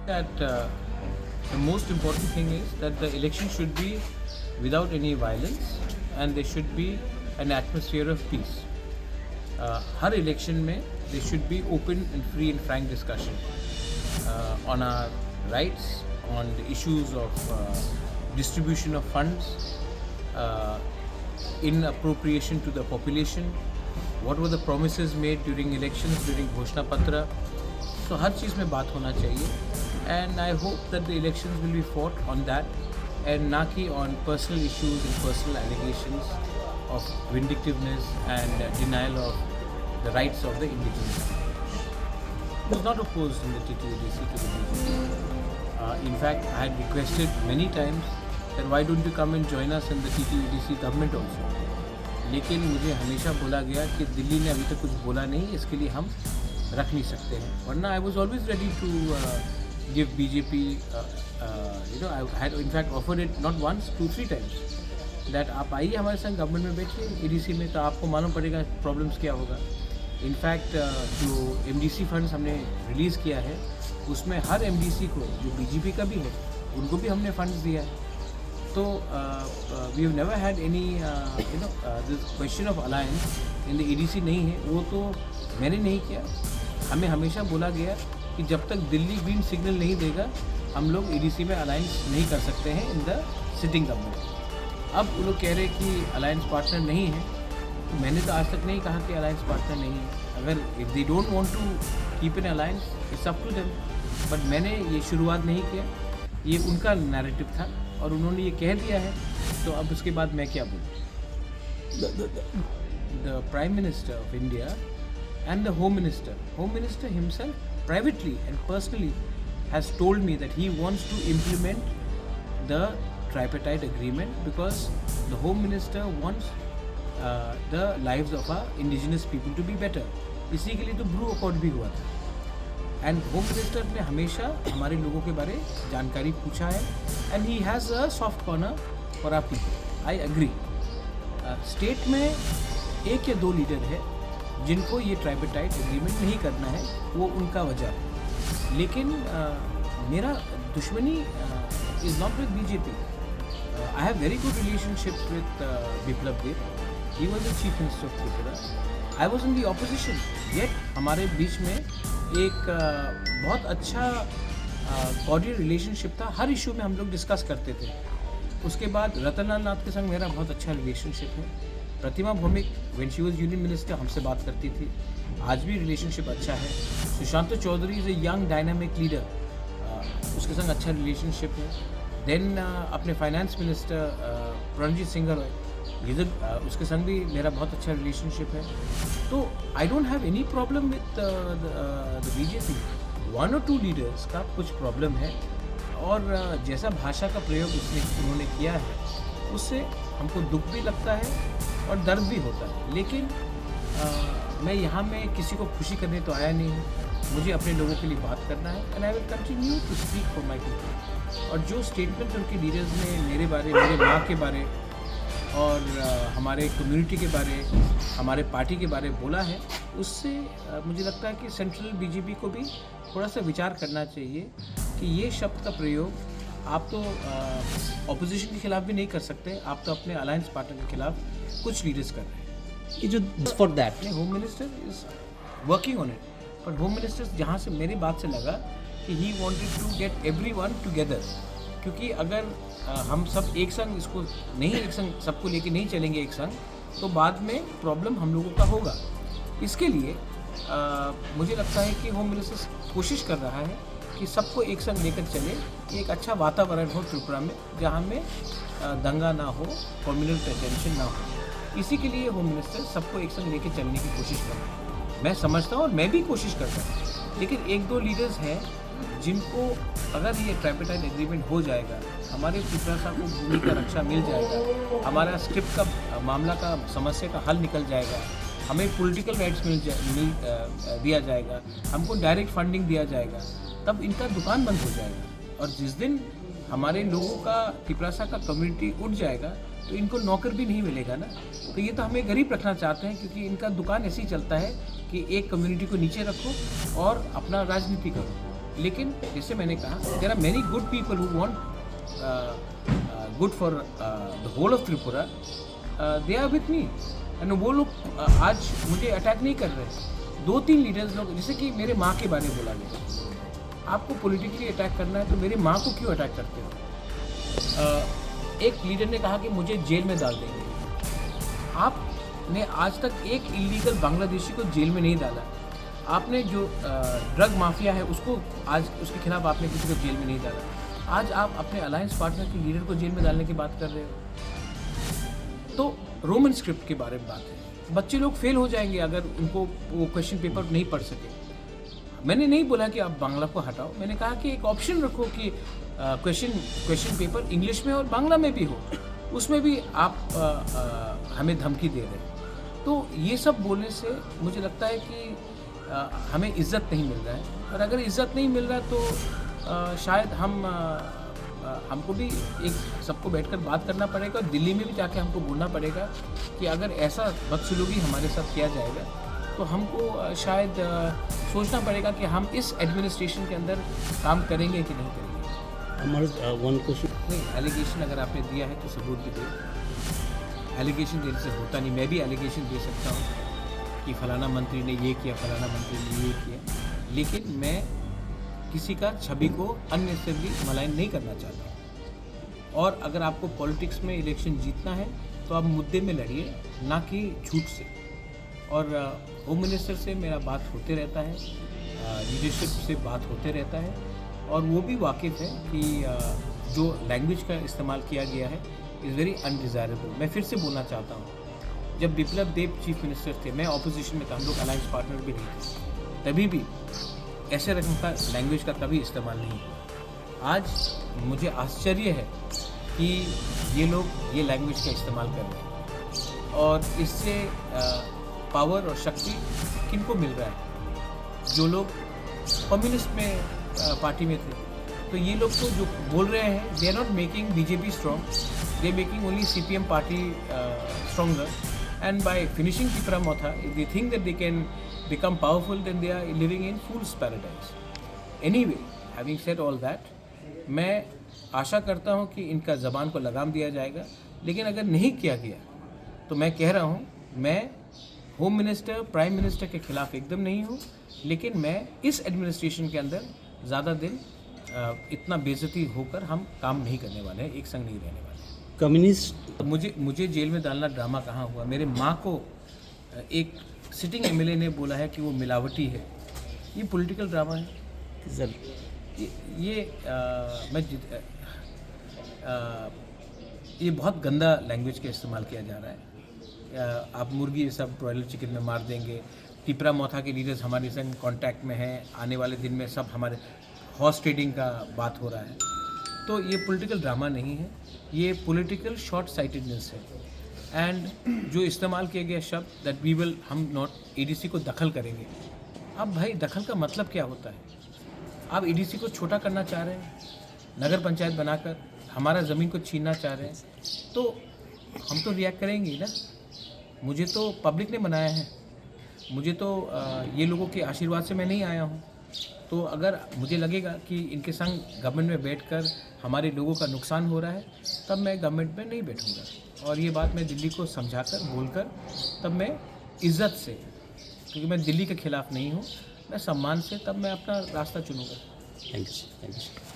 That the most important thing is that the election should be without any violence and there should be an atmosphere of peace. Her election में there should be open and free and frank discussion on our rights, on the issues of distribution of funds, in appropriation to the population, what were the promises made during elections, during Ghoshna Patra. So हर चीज़ में बात होना चाहिए and I hope that the elections will be fought on that and ना कि on personal issues and personal allegations of vindictiveness and denial of the rights of the indigenous. I was not opposed in the TTADC to the BJP. In fact, I had requested many times that why don't you come and join us in the TTADC government also. लेकिन मुझे हमेशा बोला गया कि दिल्ली ने अभी तक कुछ बोला नहीं, इसके लिए हम रख नहीं सकते हैं. वरना I was always ready to give BJP, I had in fact offered it not once, 2-3 times. That आप आइए हमारे संग गवर्नमेंट में बैठिए EDC में, तो आपको मालूम पड़ेगा प्रॉब्लम्स क्या होगा. इनफैक्ट जो MDC फंड्स हमने रिलीज़ किया है उसमें हर MDC को जो BJP का भी है उनको भी हमने फंड्स दिया है. तो we have never had any this question of alliance in the EDC नहीं है. वो तो मैंने नहीं किया. हमें हमेशा बोला गया कि जब तक दिल्ली ग्रीन सिग्नल नहीं देगा हम लोग EDC में अलायंस नहीं कर सकते हैं इन द सिटिंग गवर्नमेंट. अब वो लोग कह रहे हैं कि अलायंस पार्टनर नहीं है, तो मैंने तो आज तक नहीं कहा कि अलायंस पार्टनर नहीं है. अगर if they don't want to keep an alliance it's up to them. But मैंने ये शुरुआत नहीं किया, ये उनका नैरेटिव था और उन्होंने ये कह दिया है, तो अब उसके बाद मैं क्या बोलूँ. The prime minister of India and the home minister himself privately and personally has told me that he wants to implement the tripartite agreement because the home minister wants the lives of our indigenous people to be better. इसी के लिए तो Bru accord भी हुआ था. And home minister ने हमेशा हमारे लोगों के बारे जानकारी पूछा है and he has a soft corner for our people. I agree. State में एक या दो लीडर है जिनको ये ट्राइपार्टाइट एग्रीमेंट नहीं करना है, वो उनका वजह है. लेकिन मेरा दुश्मनी is not with BJP. I have very good relationship with Biplab Deb. He was the chief minister of Tripura. I was in the opposition, yet हमारे बीच में एक बहुत अच्छा कॉर्डियल रिलेशनशिप था. हर इशू में हम लोग डिस्कस करते थे. उसके बाद रतनलाल नाथ के संग मेरा बहुत अच्छा रिलेशनशिप है. Pratima Bhowmik when she was union minister हमसे बात करती थी. आज भी रिलेशनशिप अच्छा है. Sushant Chowdhury is a young dynamic leader, उसके संग अच्छा रिलेशनशिप है. देन अपने फाइनेंस मिनिस्टर रणजीत सिंह रॉय, ये उसके संग भी मेरा बहुत अच्छा रिलेशनशिप है. तो I don't have any problem with the BJP. 1 or 2 leaders का कुछ प्रॉब्लम है और जैसा भाषा का प्रयोग उन्होंने किया है उससे हमको दुख भी लगता है और दर्द भी होता है. लेकिन मैं यहाँ में किसी को खुशी करने तो आया नहीं हूँ. मुझे अपने लोगों के लिए बात करना है and I will continue to speak for my people. और जो स्टेटमेंट उनके लीडर्स ने मेरे बारे, मेरे माँ के बारे और हमारे कम्युनिटी के बारे, हमारे पार्टी के बारे बोला है, उससे मुझे लगता है कि सेंट्रल BJP को भी थोड़ा सा विचार करना चाहिए कि ये शब्द का प्रयोग आप तो ऑपोजिशन के खिलाफ भी नहीं कर सकते, आप तो अपने अलायंस पार्टनर के खिलाफ कुछ लीडर्स कर रहे हैं. ये जो for that home minister is working on it. पर होम मिनिस्टर जहाँ से मेरी बात से लगा कि he wanted to get everyone together, क्योंकि अगर हम सब एक संग इसको नहीं, एक संग सबको लेके नहीं चलेंगे एक संग, तो बाद में प्रॉब्लम हम लोगों का होगा. इसके लिए मुझे लगता है कि होम मिनिस्टर कोशिश कर रहा है कि सबको एक संग लेकर चले, एक अच्छा वातावरण हो त्रिपुरा में जहाँ में दंगा ना हो, कम्युनल टेंशन ना हो. इसी के लिए होम मिनिस्टर सबको एक संग लेकर चलने की कोशिश कर रहा है. मैं समझता हूँ और मैं भी कोशिश करता हूँ. लेकिन 1-2 लीडर्स हैं जिनको अगर ये ट्राइपार्टाइट एग्रीमेंट हो जाएगा, हमारे त्रिपुरा को भूमि का रक्षा मिल जाएगा, हमारा स्क्रिप्ट का मामला का समस्या का हल निकल जाएगा, हमें पॉलिटिकल राइट्स दिया जाएगा, हमको डायरेक्ट फंडिंग दिया जाएगा, तब इनका दुकान बंद हो जाएगा. और जिस दिन हमारे लोगों का तिपरासा का कम्युनिटी उठ जाएगा तो इनको नौकर भी नहीं मिलेगा ना. तो ये तो हमें गरीब रखना चाहते हैं, क्योंकि इनका दुकान ऐसे ही चलता है कि एक कम्युनिटी को नीचे रखो और अपना राजनीति करो. लेकिन जैसे मैंने कहा, there are many good people who want good for the whole of Tripura, they are with me. And वो लोग आज मुझे अटैक नहीं कर रहे। 2-3 लीडर्स लोग, जैसे कि मेरे माँ के बारे में बोला गया, आपको पॉलिटिकली अटैक करना है तो मेरी माँ को क्यों अटैक करते हो? एक लीडर ने कहा कि मुझे जेल में डाल देंगे। आपने आज तक एक इलीगल बांग्लादेशी को जेल में नहीं डाला। आपने जो ड्रग माफिया है उसको आज उसके खिलाफ आपने किसी को जेल में नहीं डाला। आज आप अपने अलायंस पार्टनर के लीडर को जेल में डालने की बात कर रहे हो। तो रोमन स्क्रिप्ट के बारे में बात है। बच्चे लोग फेल हो जाएंगे अगर उनको वो क्वेश्चन पेपर नहीं पढ़ सके। मैंने नहीं बोला कि आप बांग्ला को हटाओ, मैंने कहा कि एक ऑप्शन रखो कि क्वेश्चन पेपर इंग्लिश में और बांग्ला में भी हो। उसमें भी आप हमें धमकी दे रहे हैं। तो ये सब बोलने से मुझे लगता है कि हमें इज़्ज़त नहीं मिल रहा है। और अगर इज़्ज़त नहीं मिल रहा है तो शायद हमको भी एक सबको बैठकर बात करना पड़ेगा। दिल्ली में भी जाके हमको बोलना पड़ेगा कि अगर ऐसा बदसलूकी हमारे साथ किया जाएगा तो हमको शायद सोचना पड़ेगा कि हम इस एडमिनिस्ट्रेशन के अंदर काम करेंगे कि नहीं करेंगे। हमारे वन क्वेश्चन नहीं, एलिगेशन अगर आपने दिया है तो सबूत भी दे। एलिगेशन देने से होता नहीं। मैं भी एलिगेशन दे सकता हूँ कि फलाना मंत्री ने ये किया, फलाना मंत्री ने ये किया, लेकिन मैं किसी का छवि को अननेसेसरली मलाइन नहीं करना चाहता। और अगर आपको पॉलिटिक्स में इलेक्शन जीतना है तो आप मुद्दे में लड़िए, ना कि झूठ से। और होम मिनिस्टर से मेरा बात होते रहता है, लीडरशिप से बात होते रहता है, और वो भी वाकिफ़ है कि जो लैंग्वेज का इस्तेमाल किया गया है इज़ वेरी अनडिज़ायरेबल। मैं फिर से बोलना चाहता हूँ, जब बिप्लब देब चीफ मिनिस्टर थे, मैं ऑपोजिशन में था, हम लोग अलायंस पार्टनर भी नहीं थे, तभी भी ऐसे रकम का लैंग्वेज का कभी इस्तेमाल नहीं हुआ। आज मुझे आश्चर्य है कि ये लोग ये लैंग्वेज का इस्तेमाल कर रहे हैं, और इससे पावर और शक्ति किनको मिल रहा है? जो लोग कम्युनिस्ट में पार्टी में थे। तो ये लोग तो जो बोल रहे हैं, they are not making BJP strong, they are making only CPM party stronger. And by finishing Tripura Motha, if they think that they can become powerful, then they are living in fool's paradise. Anyway, having said all that, मैं आशा करता हूँ कि इनका ज़बान को लगाम दिया जाएगा। लेकिन अगर नहीं किया गया तो मैं कह रहा हूँ, मैं होम मिनिस्टर, प्राइम मिनिस्टर के खिलाफ एकदम नहीं हूँ, लेकिन मैं इस एडमिनिस्ट्रेशन के अंदर ज़्यादा दिन इतना बेइज्जती होकर हम काम नहीं करने वाले हैं, एक संग नहीं रहने वाले। कम्युनिस्ट मुझे जेल में डालना ड्रामा कहाँ हुआ? मेरे माँ को एक सिटिंग एमएलए ने बोला है कि वो मिलावटी है। ये पॉलिटिकल ड्रामा है सर। ये बहुत गंदा लैंग्वेज का इस्तेमाल किया जा रहा है। आप मुर्गी सब ब्रॉयलर चिकन में मार देंगे। त्रिपुरा मोथा के लीडर्स हमारे संग कांटेक्ट में हैं। आने वाले दिन में सब हमारे हॉर्स ट्रेडिंग का बात हो रहा है। तो ये पॉलिटिकल ड्रामा नहीं है, ये पॉलिटिकल शॉर्ट साइटेडनेस है। एंड जो इस्तेमाल किए गए शब्द दैट वी विल, हम नॉट एडीसी को दखल करेंगे। अब भाई दखल का मतलब क्या होता है? आप एडीसी को छोटा करना चाह रहे हैं, नगर पंचायत बनाकर हमारा ज़मीन को छीनना चाह रहे हैं, तो हम तो रिएक्ट करेंगे ही ना। मुझे तो पब्लिक ने बनाया है, मुझे तो ये लोगों के आशीर्वाद से मैं नहीं आया हूँ। तो अगर मुझे लगेगा कि इनके संग गवर्नमेंट में बैठकर हमारे लोगों का नुकसान हो रहा है, तब मैं गवर्नमेंट में नहीं बैठूँगा। और ये बात मैं दिल्ली को समझाकर, बोलकर, तब मैं इज़्ज़त से, क्योंकि मैं दिल्ली के खिलाफ नहीं हूँ, मैं सम्मान से तब मैं अपना रास्ता चुनूँगा। Thank you.